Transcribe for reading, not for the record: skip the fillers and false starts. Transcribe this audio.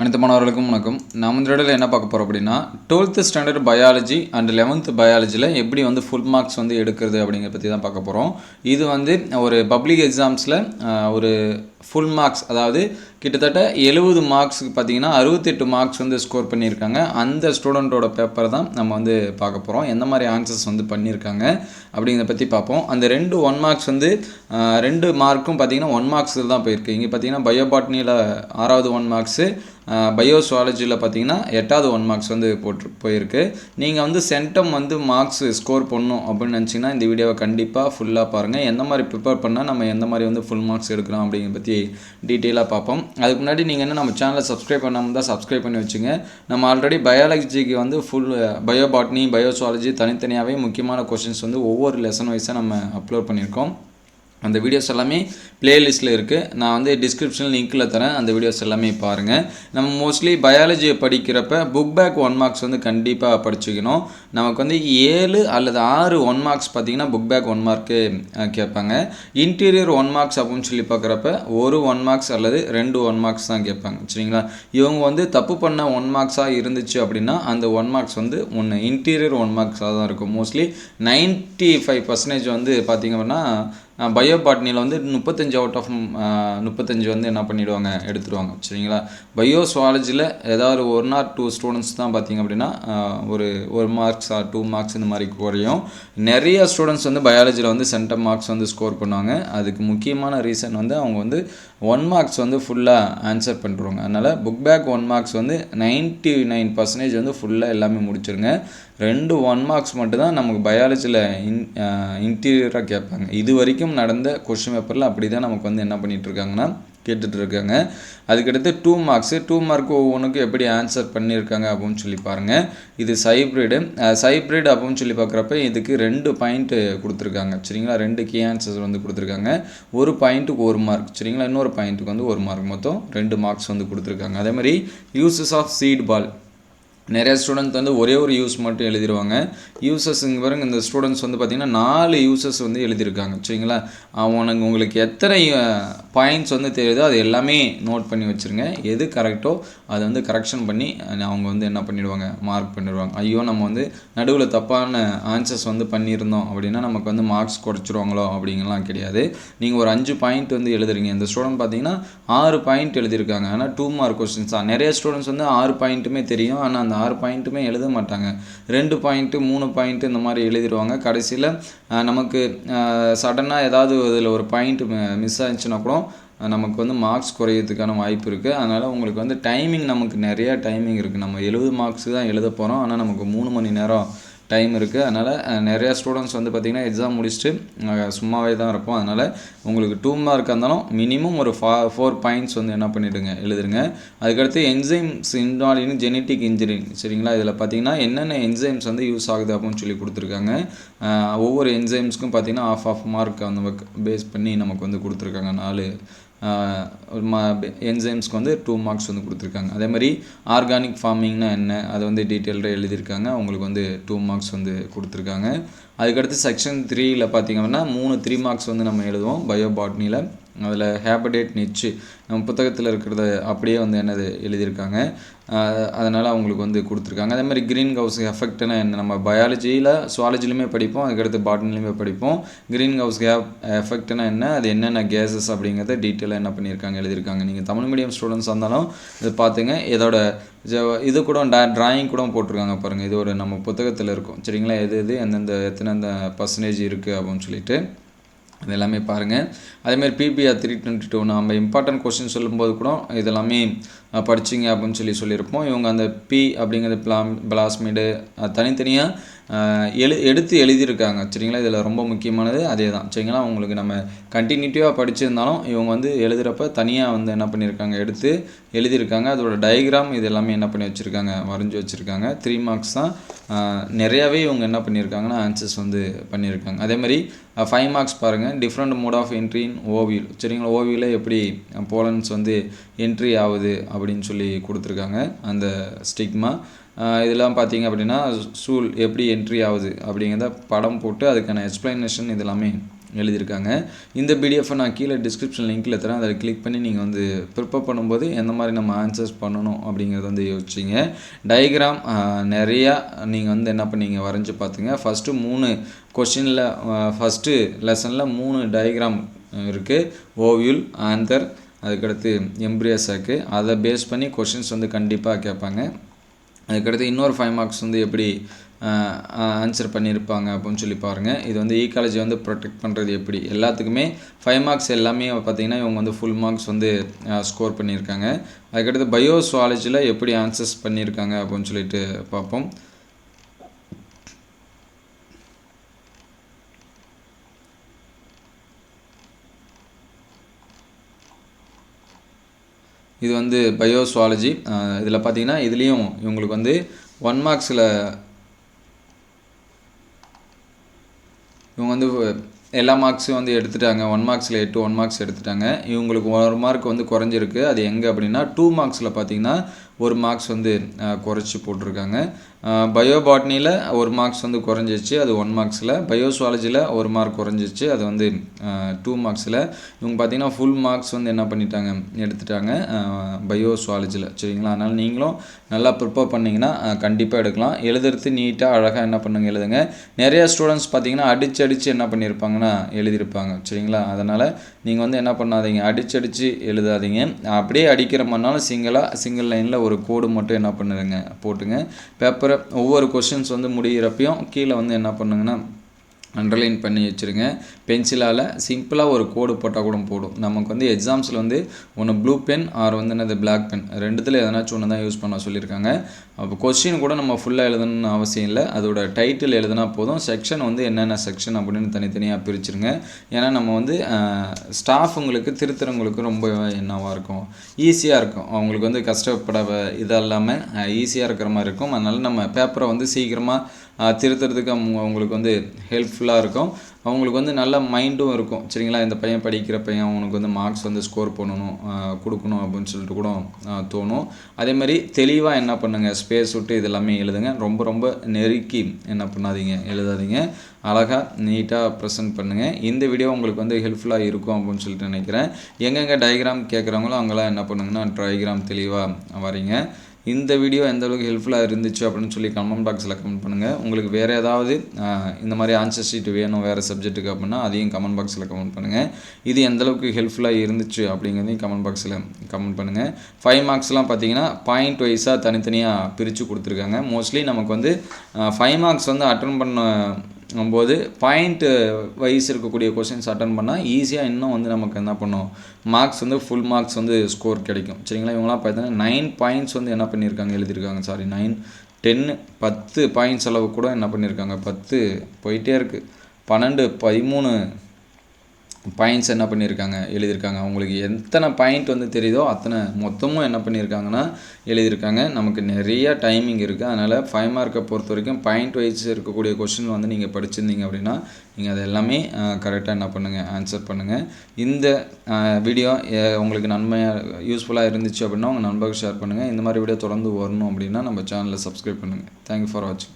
அனைத்து மாணவர்களுக்கும் வணக்கம். நாம் இந்த வீடியோவில் என்ன பார்க்க போகிறோம் அப்படின்னா 12th standard biology and 11th பயாலஜியில் எப்படி ஃபுல் மார்க்ஸ் எடுக்கிறது அப்படிங்கிற பற்றி தான் பார்க்க போகிறோம். இது ஒரு பப்ளிக் எக்ஸாம்ஸில் ஒரு ஃபுல் மார்க்ஸ், அதாவது கிட்டத்தட்ட 70 மார்க்ஸுக்கு பார்த்தீங்கன்னா 68 மார்க்ஸ் ஸ்கோர் பண்ணியிருக்காங்க. அந்த ஸ்டூடெண்ட்டோட பேப்பர் தான் நம்ம பார்க்க போகிறோம். எந்த மாதிரி ஆன்சர்ஸ் பண்ணியிருக்காங்க அப்படிங்கிறத பற்றி பார்ப்போம். அந்த 1 மார்க்ஸ் 2 மார்க்கும் பார்த்தீங்கன்னா 1 மார்க்ஸ் தான் போயிருக்கு. இங்கே பார்த்தீங்கன்னா பயோபாட்னியில் 6வது 1 மார்க்ஸு, பயோசுவாலஜியில் பார்த்தீங்கன்னா 8வது 1 மார்க்ஸ் போயிருக்கு. நீங்கள் சென்டம் மார்க்ஸ் ஸ்கோர் பண்ணணும் அப்படின்னு நினச்சிங்கன்னா இந்த வீடியோவை கண்டிப்பாக ஃபுல்லாக பாருங்கள். எந்த மாதிரி ப்ரிப்பேர் பண்ணால் நம்ம எந்த மாதிரி ஃபுல் மார்க்ஸ் எடுக்கலாம் அப்படிங்கிறத பற்றி டீட்டெயிலாக பார்ப்போம். அதுக்கு முன்னாடி நீங்கள் நம்ம சேனலை சப்ஸ்கிரைப் பண்ணாமல் தான் சப்ஸ்கிரைப் பண்ணி வச்சுங்க. நம்ம ஆல்ரெடி பயாலஜிக்கு ஃபுல் பயோபாட்னி, பயோசுவாலஜி தனித்தனியாகவே முக்கியமான கொஷின்ஸ் ஒவ்வொரு லெசன் வைஸாக நம்ம அப்லோட் பண்ணியிருக்கோம். அந்த வீடியோஸ் எல்லாமே பிளேலிஸ்ட்டில் இருக்குது. நான் டிஸ்கிரிப்ஷனில் லிங்க்கில் தரேன். அந்த வீடியோஸ் எல்லாமே பாருங்கள். நம்ம மோஸ்ட்லி பயாலஜியை படிக்கிறப்ப புக் பேக் 1 மார்க்ஸ் கண்டிப்பாக படிச்சுக்கணும். நமக்கு 7 அல்லது 6 1 மார்க்ஸ் பார்த்திங்கன்னா புக் பேக் 1 மார்க்கு கேட்பாங்க. இன்டீரியர் 1 மார்க்ஸ் அப்படின்னு சொல்லி பார்க்குறப்ப ஒரு 1 மார்க்ஸ் அல்லது 2 1 மார்க்ஸ் தான் கேட்பாங்க. சரிங்களா? இவங்க தப்பு பண்ண 1 மார்க்ஸாக இருந்துச்சு அப்படின்னா அந்த 1 மார்க்ஸ் ஒன்று இன்டீரியர் 1 மார்க்ஸாக தான் இருக்கும். மோஸ்ட்லி 95% பார்த்திங்க அப்படின்னா பயோபாட்னியில் 35 அவுட் ஆஃப் 35 என்ன பண்ணிவிடுவாங்க, எடுத்துடுவாங்க. சரிங்களா? பயோசுவாலஜியில் ஏதாவது 1 or 2 ஸ்டூடெண்ட்ஸ் தான் பார்த்திங்க அப்படின்னா ஒரு மார்க்ஸ் ஆர் 2 மார்க்ஸ் இந்த மாதிரி குறையும். நிறைய ஸ்டூடெண்ட்ஸ் பயாலஜியில் சென்டம் மார்க்ஸ் ஃபுல்லாக பண்ணுவாங்க. அதுக்கு முக்கியமான ரீசன் அவங்க 1 மார்க்ஸ் ஃபுல்லாக ஆன்சர் பண்ணிடுவாங்க. அதனால் புக் பேக் 1 மார்க்ஸ் 99% ஃபுல்லாக எல்லாமே முடிச்சிருங்க. 2 1 மார்க்ஸ் மட்டும்தான் நமக்கு பயாலஜியில் இன்டீரியராக கேட்பாங்க. இது வரைக்கும் நடந்த கொஸ்டின் பேப்பரில் அப்படி தான் நமக்கு என்ன பண்ணிகிட்ருக்காங்கன்னா கேட்டுட்ருக்காங்க. அதுக்கடுத்து 2 மார்க்கு ஒவ்வொன்றுக்கும் எப்படி ஆன்சர் பண்ணியிருக்காங்க அப்படின்னு சொல்லி பாருங்கள். இது சைப்ரிடு அப்படின்னு சொல்லி பார்க்குறப்ப இதுக்கு 2 பாயிண்ட்டு கொடுத்துருக்காங்க. சரிங்களா? 2 கீ ஆன்சர்ஸ் கொடுத்துருக்காங்க. ஒரு பாயிண்ட்டுக்கு 1 மார்க். சரிங்களா? இன்னொரு பாயிண்ட்டுக்கு 1 மார்க், மொத்தம் 2 மார்க்ஸ் கொடுத்துருக்காங்க. அதே மாதிரி யூசஸ் ஆஃப் சீட் பால், நிறைய ஸ்டூடெண்ட் ஒரே ஒரு யூஸ் மட்டும் எழுதிடுவாங்க. யூசஸ்ங்க பாருங்க, இந்த ஸ்டூடெண்ட்ஸ் பார்த்திங்கன்னா 4 யூசஸ் எழுதியிருக்காங்க. சரிங்களா? உங்களுக்கு எத்தனை பாயிண்ட்ஸ் தெரியுதோ அது எல்லாமே நோட் பண்ணி வச்சுருங்க. எது கரெக்டோ அதை கரெக்ஷன் பண்ணி அவங்க என்ன பண்ணிடுவாங்க, மார்க் பண்ணிடுவாங்க. ஐயோ நம்ம நடுவில் தப்பான ஆன்சர்ஸ் பண்ணியிருந்தோம் அப்படின்னா நமக்கு மார்க்ஸ் குறைச்சிருவாங்களோ அப்படிங்கலாம் கிடையாது. நீங்கள் ஒரு 5 பாயிண்ட் எழுதுறீங்க. இந்த ஸ்டூடெண்ட் பார்த்தீங்கன்னா 6 பாயிண்ட் எழுதியிருக்காங்க. ஆனால் 2 மார்க் கொஸ்டின்ஸ் தான். நிறைய ஸ்டூடெண்ட்ஸ் 6 பாயிண்ட்டுமே தெரியும், ஆனால் அந்த 6 பாயிண்ட்டுமே எழுத மாட்டாங்க. 2 பாயிண்ட்டு 3 பாயிண்ட்டு இந்த மாதிரி எழுதிடுவாங்க. கடைசியில் நமக்கு சடனாக ஏதாவது இதில் ஒரு பாயிண்ட் மிஸ் ஆகிடுச்சுன்னா கூட நமக்கு மார்க்ஸ் குறையிறதுக்கான வாய்ப்பு இருக்குது. அதனால் உங்களுக்கு டைமிங், நமக்கு நிறையா டைமிங் இருக்குது. நம்ம 70 மார்க்ஸ் தான் எழுத போகிறோம். ஆனால் நமக்கு 3 மணி நேரம் டைம் இருக்குது. அதனால் நிறையா ஸ்டூடெண்ட்ஸ் பார்த்திங்கன்னா எக்ஸாம் முடிச்சுட்டு சும்மாவே தான் இருப்போம். அதனால் உங்களுக்கு 2 மார்க் இருந்தாலும் மினிமம் ஒரு 4 பாயிண்ட்ஸ் என்ன பண்ணிவிடுங்க, எழுதுருங்க. அதுக்கடுத்து enzymes involve in genetic engineering. சரிங்களா? இதில் பார்த்திங்கன்னா என்னென்ன என்சைம்ஸ் யூஸ் ஆகுது அப்படின்னு சொல்லி கொடுத்துருக்காங்க. ஒவ்வொரு என்சைம்ஸ்க்கும் பார்த்திங்கன்னா ஆஃப் மார்க் அந்த பேஸ் பண்ணி நமக்கு கொடுத்துருக்காங்க. 4 என்சைம்ஸ்க்கு 2 மார்க்ஸ் கொடுத்துருக்காங்க. அதே மாதிரி ஆர்கானிக் ஃபார்மிங்னா என்ன, அதை டீட்டெயில்டாக எழுதியிருக்காங்க. உங்களுக்கு 2 மார்க்ஸ் கொடுத்துருக்காங்க. அதுக்கடுத்து செக்ஷன் 3ல் பார்த்திங்க அப்படின்னா 3 மார்க்ஸ் நம்ம எழுதுவோம் பயோபாட்னியில். அதில் ஹேபிடேட் நிச்சு நம்ம புத்தகத்தில் இருக்கிறத அப்படியே என்னது எழுதியிருக்காங்க. அதனால் அவங்களுக்கு கொடுத்துருக்காங்க. அதே மாதிரி க்ரீன் ஹவுஸ் எஃபெக்ட்னா என்ன, நம்ம பயாலஜியில் சுவாலஜிலையுமே படிப்போம், அதுக்கடுத்து பாட்னிலையுமே படிப்போம். க்ரீன் ஹவுஸ் எஃபெக்ட்னா என்ன, அது என்னென்ன கேஸஸ் அப்படிங்கிறத டீட்டெயிலாக என்ன பண்ணியிருக்காங்க, எழுதியிருக்காங்க. நீங்கள் தமிழ் மீடியம் ஸ்டூடெண்ட்ஸ் இருந்தாலும் இது பார்த்துங்க. இதோட இது கூட டிராயிங் கூட போட்டிருக்காங்க பாருங்கள். இது நம்ம புத்தகத்தில் இருக்கும். சரிங்களா? எது எத்தனை பர்சன்டேஜ் இருக்குது அப்படின்னு சொல்லிட்டு அது எல்லாமே பாருங்கள். அதேமாதிரி பிபிஆர் 322 நம்ம இம்பார்ட்டன்ட் கொஸ்டின் சொல்லும்போது கூட இதெல்லாமே படிச்சிங்க அப்படின்னு சொல்லியிருப்போம். இவங்க அந்த பி அப்படிங்கிறது பிளாஸ்மிடு தனித்தனியாக எடுத்து எழுதியிருக்காங்க. சரிங்களா? இதில் ரொம்ப முக்கியமானது அதே தான். சரிங்களா? உங்களுக்கு நம்ம கண்டினியூட்டிவாக படிச்சிருந்தாலும் இவங்க எழுதுகிறப்ப தனியாக என்ன பண்ணியிருக்காங்க, எடுத்து எழுதியிருக்காங்க. அதோட டயக்ராம் இது எல்லாமே என்ன பண்ணி வச்சுருக்காங்க, வரைஞ்சி வச்சுருக்காங்க. 3 மார்க்ஸ் தான். நிறையாவே இவங்க என்ன பண்ணியிருக்காங்கன்னா ஆன்சர்ஸ் பண்ணியிருக்காங்க. அதே மாதிரி 5 மார்க்ஸ் பாருங்கள். Different mode of entry in ஓவியல். சரிங்களா? ஓவியில் எப்படி போலன்ஸ் என்ட்ரி ஆகுது அப்படின்னு சொல்லி கொடுத்துருக்காங்க. அந்த ஸ்டிக்மா இதெல்லாம் பார்த்தீங்க அப்படின்னா சூல் எப்படி என்ட்ரி ஆகுது அப்படிங்கிறத படம் போட்டு அதுக்கான எக்ஸ்ப்ளனேஷன் இதெல்லாமே எழுதியிருக்காங்க. இந்த பிடிஎஃப்பை நான் கீழே டிஸ்கிரிப்ஷன் லிங்க்கில் தரேன். அதை கிளிக் பண்ணி நீங்கள் வந்து ப்ரிப்பேர் பண்ணும்போது எந்த மாதிரி நம்ம ஆன்சர்ஸ் பண்ணணும் அப்படிங்கிறது வந்து யோசிச்சிங்க. டயக்ராம் நிறையா நீங்கள் வந்து என்ன பண்ணீங்க வரைஞ்சி பார்த்துங்க. ஃபஸ்ட்டு 3 கொஷினில் ஃபஸ்ட்டு லெசனில் 3 டயக்ராம் இருக்குது. ஓவியூல், ஆந்தர், அதுக்கடுத்து எம்ப்ரியோசாக்கு. அதை பேஸ் பண்ணி கொஷின்ஸ் வந்து கண்டிப்பாக கேட்பாங்க. அதுக்கடுத்து இன்னொரு 5 மார்க்ஸ் வந்து எப்படி ஆன்சர் பண்ணியிருப்பாங்க அப்படின்னு சொல்லி பாருங்கள். இது வந்து ஈக்காலஜி வந்து ப்ரொடெக்ட் பண்ணுறது எப்படி, எல்லாத்துக்குமே 5 மார்க்ஸ் எல்லாமே பார்த்திங்கன்னா இவங்க வந்து ஃபுல் மார்க்ஸ் வந்து ஸ்கோர் பண்ணியிருக்காங்க. அதுக்கடுத்து பயோசுவாலஜியில் எப்படி ஆன்சர்ஸ் பண்ணியிருக்காங்க அப்படின்னு சொல்லிட்டு பார்ப்போம். இது வந்து பயோசுவாலஜி. இதில் பார்த்திங்கன்னா இதுலேயும் இவங்களுக்கு வந்து 1 மார்க்ஸில் இவங்க வந்து எல்லா மார்க்ஸும் வந்து எடுத்துட்டாங்க. 1 மார்க்ஸில் 8 1 மார்க்ஸ் எடுத்துட்டாங்க. இவங்களுக்கு 1 மார்க் வந்து குறைஞ்சிருக்கு. அது எங்கே அப்படின்னா 2 மார்க்ஸில் பார்த்திங்கன்னா 1 மார்க்ஸ் வந்து குறைச்சி போட்டிருக்காங்க. பயோபாட்னியில் 1 மார்க்ஸ் வந்து குறைஞ்சிச்சு, அது 1 மார்க்ஸில். பயோசுவாலஜியில் 1 மார்க் குறைஞ்சிச்சு, அது வந்து 2 மார்க்ஸில். இவங்க பார்த்திங்கன்னா ஃபுல் மார்க்ஸ் வந்து என்ன பண்ணிட்டாங்க எடுத்துட்டாங்க பயோசுவாலஜியில். சரிங்களா? அதனால் நீங்களும் நல்லா ப்ரிப்பேர் பண்ணிங்கன்னா கண்டிப்பாக எடுக்கலாம். எழுதுறது நீட்டாக அழகாக என்ன பண்ணுங்க எழுதுங்க. நிறைய ஸ்டூடெண்ட்ஸ் பார்த்திங்கன்னா அடித்து என்ன பண்ணியிருப்பாங்கன்னா எழுதியிருப்பாங்க. சரிங்களா? அதனால் நீங்கள் வந்து என்ன பண்ணாதீங்க, அடித்து எழுதாதீங்க. அப்படியே அடிக்கிற மாதிரினாலும் சிங்கிள் லைனில் ஒரு கோடு மட்டும் என்ன பண்ணுதுங்க போட்டுங்க. பேப்பரை ஒவ்வொரு கொஷின்ஸ் வந்து முடிகிறப்பையும் கீழே வந்து என்ன பண்ணுங்கன்னா அண்டர்லைன் பண்ணி வச்சுருங்க. பென்சிலால் சிம்பிளாக ஒரு கோடு போட்டால் கூட போடும். நமக்கு வந்து எக்ஸாம்ஸில் வந்து ஒன்று ப்ளூ பென் ஆர் வந்து என்னது பிளாக் பென், ரெண்டுத்தில் எதனாச்சும் ஒன்று தான் யூஸ் பண்ண சொல்லியிருக்காங்க. அப்போ கொஸ்டின் கூட நம்ம ஃபுல்லாக எழுதணும்னு அவசியம் இல்லை. அதோட டைட்டில் எழுதினா போதும். செக்ஷன் வந்து என்னென்ன செக்ஷன் அப்படின்னு தனித்தனியாக பிரிச்சுருங்க. ஏன்னா நம்ம வந்து ஸ்டாஃபுங்களுக்கு திருத்துறவங்களுக்கு ரொம்ப என்னவாக இருக்கும், ஈஸியாக இருக்கும். அவங்களுக்கு வந்து கஷ்டப்பட இதெல்லாமல் ஈஸியாக இருக்கிற மாதிரி இருக்கும். அதனால் நம்ம பேப்பரை வந்து சீக்கிரமாக திருத்துறதுக்கு அவங்களுக்கு வந்து ஹெல்ப்ஃபுல்லாக இருக்கும். அவங்களுக்கு வந்து நல்ல மைண்டும் இருக்கும். சரிங்களா? இந்த பையன் படிக்கிற பையன், அவனுக்கு வந்து மார்க்ஸ் வந்து ஸ்கோர் பண்ணணும் கொடுக்கணும் அப்படின்னு சொல்லிட்டு கூட தோணும். அதேமாதிரி தெளிவாக என்ன பண்ணுங்கள், ஸ்பேஸ் விட்டு இதெல்லாமே எழுதுங்க. ரொம்ப நெருக்கி என்ன பண்ணாதீங்க, எழுதாதீங்க. அழகாக நீட்டாக ப்ரெசென்ட் பண்ணுங்கள். இந்த வீடியோ உங்களுக்கு வந்து ஹெல்ப்ஃபுல்லாக இருக்கும் அப்படின்னு சொல்லிட்டு நினைக்கிறேன். எங்கெங்கே டயக்ராம் கேட்குறாங்களோ அங்கெல்லாம் என்ன பண்ணுங்கன்னா டயக்ராம் தெளிவாக வரீங்க. இந்த வீடியோ எந்த அளவுக்கு ஹெல்ப்ஃபுல்லாக இருந்துச்சு அப்படின்னு சொல்லி கமெண்ட் பாக்ஸில் கமெண்ட் பண்ணுங்கள். உங்களுக்கு வேறு ஏதாவது இந்த மாதிரி ஆன்சர் ஷீட் வேணும் வேறு சப்ஜெக்ட்டுக்கு அப்படின்னா அதையும் கமெண்ட் பாக்ஸில் கமெண்ட் பண்ணுங்கள். இது எந்த அளவுக்கு ஹெல்ப்ஃபுல்லாக இருந்துச்சு அப்படிங்கிறதையும் கமெண்ட் பாக்ஸில் கமெண்ட் பண்ணுங்கள். 5 மார்க்ஸ்லாம் பார்த்தீங்கன்னா பாயிண்ட் வைஸாக தனித்தனியாக பிரித்து கொடுத்துருக்காங்க. மோஸ்ட்லி நமக்கு வந்து 5 மார்க்ஸ் வந்து அட்டன் பண்ணும்போது பாயிண்ட் வைஸ் இருக்கக்கூடிய கொஸ்டின்ஸ் அட்டன் பண்ணால் ஈஸியாக இன்னும் வந்து நமக்கு என்ன பண்ணும், மார்க்ஸ் வந்து ஃபுல் மார்க்ஸ் வந்து ஸ்கோர் கிடைக்கும். சரிங்களா? இவங்களாம் பார்த்தீங்கன்னா 9 பாயிண்ட்ஸ் வந்து என்ன பண்ணியிருக்காங்க எழுதியிருக்காங்க. 9 10 10 பாயிண்ட்ஸ் அளவு கூட என்ன பண்ணியிருக்காங்க, 10 போயிட்டே இருக்குது, 12 13 பாயிண்ட்ஸ் என்ன பண்ணியிருக்காங்க எழுதியிருக்காங்க. அவங்களுக்கு எத்தனை பாயிண்ட் வந்து தெரியுதோ அத்தனை மொத்தமும் என்ன பண்ணியிருக்காங்கன்னா எழுதியிருக்காங்க. நமக்கு நிறைய டைமிங் இருக்குது. அதனால் 5 மார்க்கை பொறுத்த வரைக்கும் பாயிண்ட் வைஸ் இருக்கக்கூடிய கொஸ்டின் வந்து நீங்கள் படிச்சிருந்தீங்க அப்படின்னா நீங்கள் அது எல்லாமே கரெக்டாக என்ன பண்ணுங்கள், ஆன்சர் பண்ணுங்கள். இந்த வீடியோ உங்களுக்கு நன்மையாக யூஸ்ஃபுல்லாக இருந்துச்சு அப்படின்னா உங்கள் நண்பர்களுக்கு ஷேர் பண்ணுங்கள். இந்த மாதிரி வீடியோ தொடர்ந்து வரணும் அப்படின்னா நம்ம சேனலை சப்ஸ்கிரைப் பண்ணுங்கள். தேங்க்யூ ஃபார் வாட்சிங்.